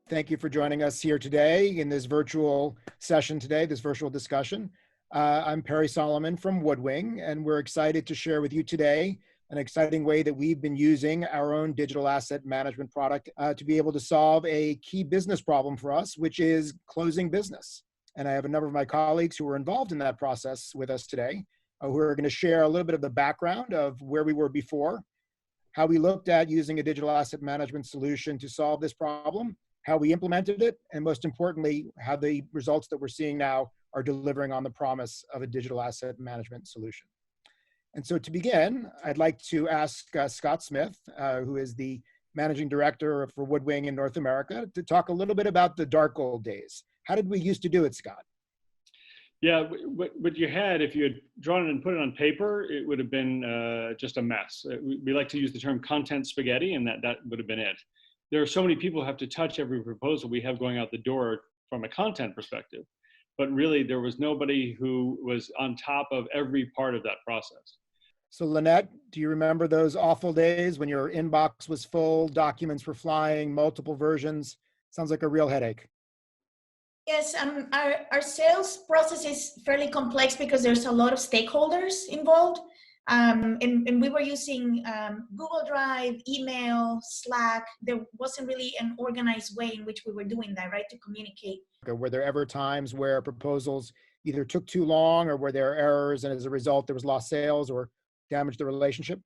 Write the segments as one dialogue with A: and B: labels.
A: Thank you for joining us here today in this virtual session today, this virtual discussion. I'm Perry Solomon from WoodWing, and we're excited to share with you today an exciting way that we've been using our own digital asset management product to be able to solve a key business problem for us, which is closing business. And I have a number of my colleagues who are involved in that process with us today, who are going to share a little bit of the background of where we were before, how we looked at using a digital asset management solution to solve this problem, how we implemented it, and most importantly, how the results that we're seeing now are delivering on the promise of a digital asset management solution. And so to begin, I'd like to ask Scott Smith, who is the Managing Director for WoodWing in North America, to talk a little bit about the dark old days. How did we used to do it, Scott?
B: Yeah, what you had, if you had drawn it and put it on paper, it would have been just a mess. We like to use the term content spaghetti, and that would have been it. There are so many people who have to touch every proposal we have going out the door from a content perspective. But really, there was nobody who was on top of every part of that process.
A: So Lynette, do you remember those awful days when your inbox was full, documents were flying, multiple versions? Sounds like a real headache.
C: Yes, our sales process is fairly complex because there's a lot of stakeholders involved. And we were using Google Drive, email, Slack. There wasn't really an organized way in which we were doing that, right, to communicate.
A: Were there ever times where proposals either took too long or were there errors and as a result there was lost sales or damaged the relationship?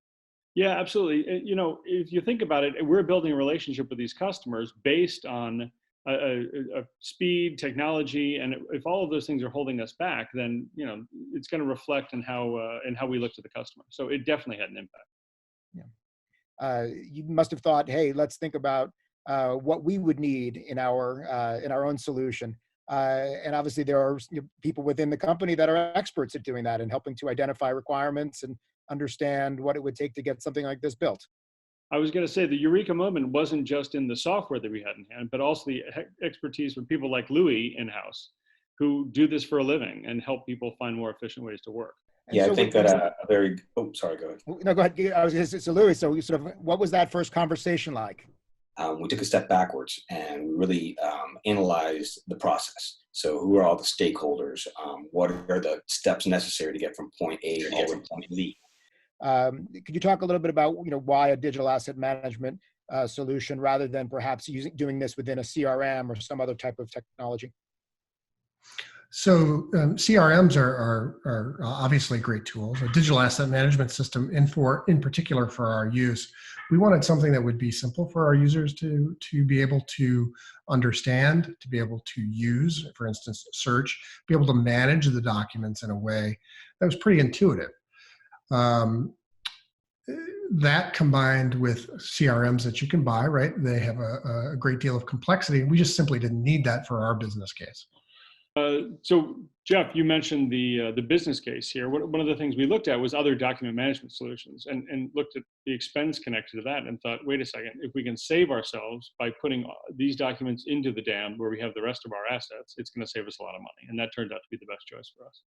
B: Yeah, absolutely. You know, if you think about it, we're building a relationship with these customers based on a speed, technology, and if all of those things are holding us back, then it's going to reflect in how we look to the customer. So it definitely had an impact.
A: Yeah, you must have thought, hey, let's think about what we would need in our own solution. And obviously, there are people within the company that are experts at doing that and helping to identify requirements and understand what it would take to get something like this built.
B: I was going to say the eureka moment wasn't just in the software that we had in hand, but also the expertise from people like Louis in-house who do this for a living and help people find more efficient ways to work.
D: And yeah, so I think that a very, sorry, go ahead.
A: No, go ahead. I was going to say, so Louis, so what was that first conversation like?
D: We took a step backwards and we really analyzed the process. So who are all the stakeholders? What are the steps necessary to get from point A all the way to point Z?
A: Could you talk a little bit about why a digital asset management solution rather than perhaps doing this within a CRM or some other type of technology?
E: So CRMs are obviously great tools. A digital asset management system, in particular for our use, we wanted something that would be simple for our users to be able to understand, to be able to use, for instance, search, be able to manage the documents in a way that was pretty intuitive. That combined with CRMs that you can buy, right? They have a great deal of complexity. We just simply didn't need that for our business case.
B: So Jeff, you mentioned the business case here. One of the things we looked at was other document management solutions and looked at the expense connected to that and thought, wait a second, if we can save ourselves by putting these documents into the DAM where we have the rest of our assets, it's going to save us a lot of money. And that turned out to be the best choice for us.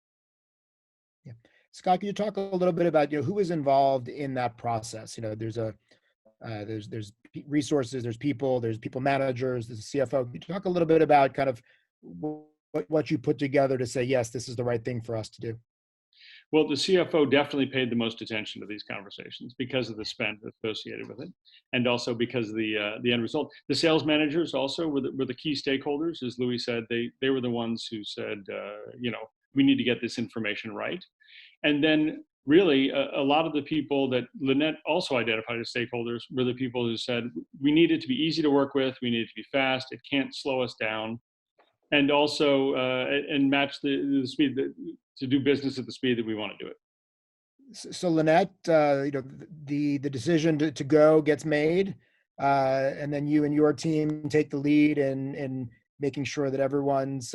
A: Yeah. Scott, can you talk a little bit about who is involved in that process? There's resources, there's people managers, there's a CFO. Can you talk a little bit about kind of what you put together to say, yes, this is the right thing for us to do?
B: Well, the CFO definitely paid the most attention to these conversations because of the spend associated with it, and also because of the end result. The sales managers also were the key stakeholders, as Louis said. They were the ones who said, we need to get this information right. And then really a lot of the people that Lynette also identified as stakeholders were the people who said, we need it to be easy to work with, we need it to be fast, it can't slow us down, and also and match the speed to do business at the speed that we want to do it.
A: So Lynette, the decision to go gets made, and then you and your team take the lead in making sure that everyone's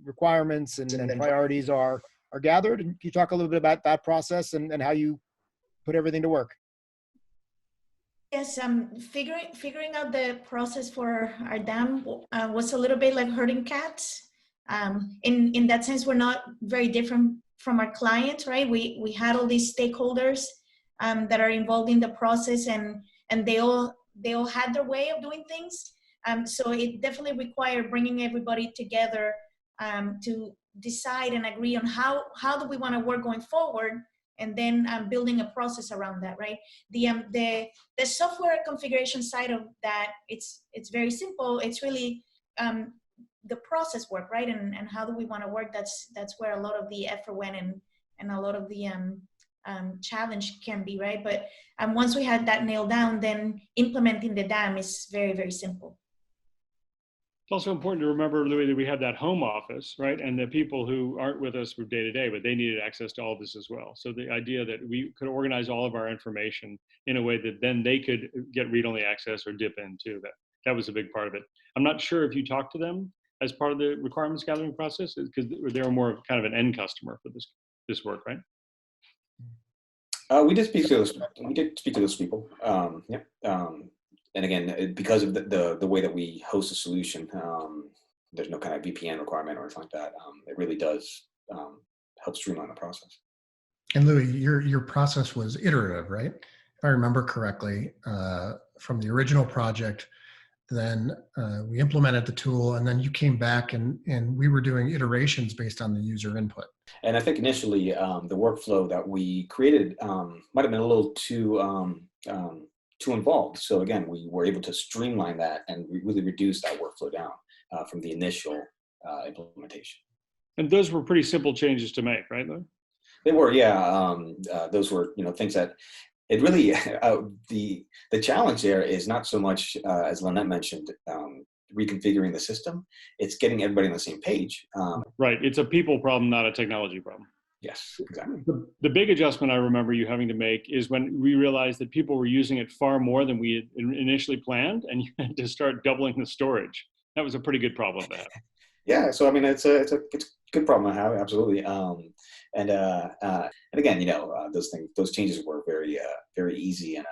A: requirements and priorities are gathered. And can you talk a little bit about that process and how you put everything to work?
C: Yes, figuring out the process for our DAM was a little bit like herding cats. In that sense, we're not very different from our clients, right? We had all these stakeholders that are involved in the process, and they all had their way of doing things. So it definitely required bringing everybody together to decide and agree on how do we want to work going forward, and then building a process around that, right? The software configuration side of that, it's very simple. It's really the process work, right? And how do we want to work? That's where a lot of the effort went, and a lot of the challenge can be, right? But once we had that nailed down, then implementing the DAM is very, very simple.
B: It's also important to remember, Louis, that we have that home office, right? And the people who aren't with us from day to day, but they needed access to all this as well. So the idea that we could organize all of our information in a way that then they could get read-only access or dip into, that was a big part of it. I'm not sure if you talked to them as part of the requirements gathering process, because they were more of kind of an end customer for this work, right?
D: We did speak to those. We did speak to those people. And again, because of the way that we host a solution, there's no kind of VPN requirement or anything like that. It really does help streamline the process.
E: And Louis, your process was iterative, right? If I remember correctly, from the original project, then we implemented the tool, and then you came back and we were doing iterations based on the user input.
D: And I think initially the workflow that we created might have been a little too involved. So again, we were able to streamline that and we really reduced that workflow down from the initial implementation. And
B: those were pretty simple changes to make, right, Lou?
D: They were, yeah. Those were, things that it really, the challenge there is not so much, as Lynette mentioned, reconfiguring the system. It's getting everybody on the same page.
B: Right. It's a people problem, not a technology problem.
D: Yes, exactly.
B: The big adjustment I remember you having to make is when we realized that people were using it far more than we had initially planned, and you had to start doubling the storage. That was a pretty good problem to have.
D: Yeah, so I mean, it's a good problem to have, absolutely. And again, those changes were very very easy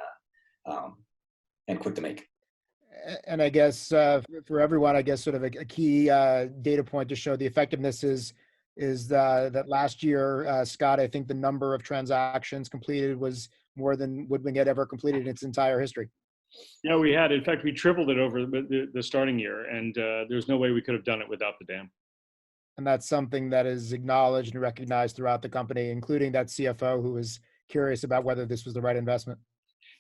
D: and quick to make.
A: And I guess for everyone, I guess sort of a key data point to show the effectiveness is that last year, Scott, I think the number of transactions completed was more than WoodWing had ever completed in its entire history.
B: Yeah, we had. In fact, we tripled it over the starting year, and there's no way we could have done it without the DAM.
A: And that's something that is acknowledged and recognized throughout the company, including that CFO who was curious about whether this was the right investment.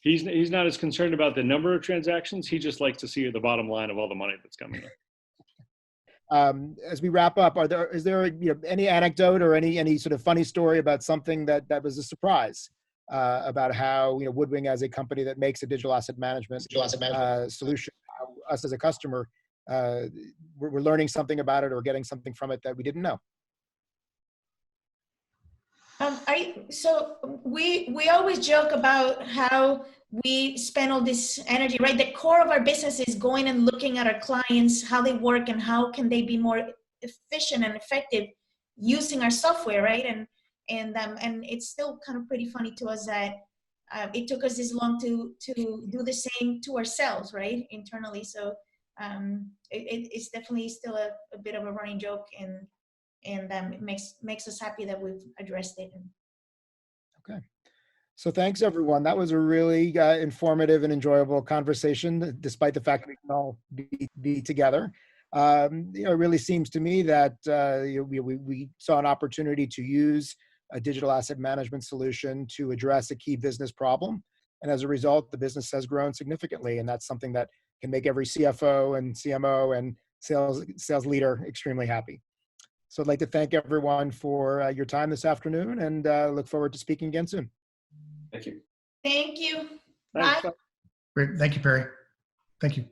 B: He's not as concerned about the number of transactions. He just likes to see the bottom line of all the money that's coming in.
A: As we wrap up, is there any anecdote or any sort of funny story about something that was a surprise about how WoodWing, as a company that makes a digital asset management solution, us as a customer, we're learning something about it or getting something from it that we didn't know?
C: So we always joke about how we spend all this energy, right? The core of our business is going and looking at our clients, how they work and how can they be more efficient and effective using our software, right? And it's still kind of pretty funny to us that it took us this long to do the same to ourselves, right? Internally. So it's definitely still a bit of a running joke, and it makes us happy that we've addressed it.
A: Okay. So thanks, everyone. That was a really informative and enjoyable conversation, despite the fact that we can all be together. It really seems to me that we saw an opportunity to use a digital asset management solution to address a key business problem. And as a result, the business has grown significantly. And that's something that can make every CFO and CMO and sales leader extremely happy. So I'd like to thank everyone for your time this afternoon, and look forward to speaking again soon.
D: Thank you.
C: Thank you.
B: Thanks.
C: Bye.
E: Great. Thank you, Perry. Thank you.